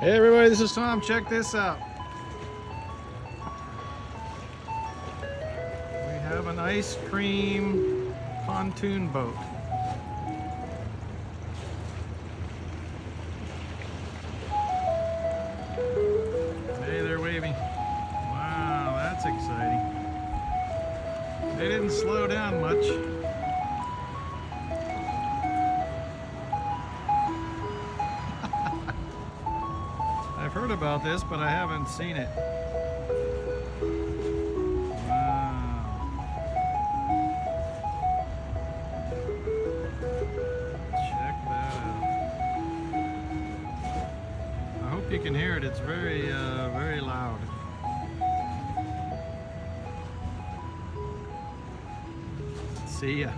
Hey everybody, this is Tom. Check this out. We have an ice cream pontoon boat. Hey, they're waving. Wow, that's exciting. They didn't slow down much. I've heard about this, but I haven't seen it. Wow. Check that out. I hope you can hear it. It's very, very loud. See ya.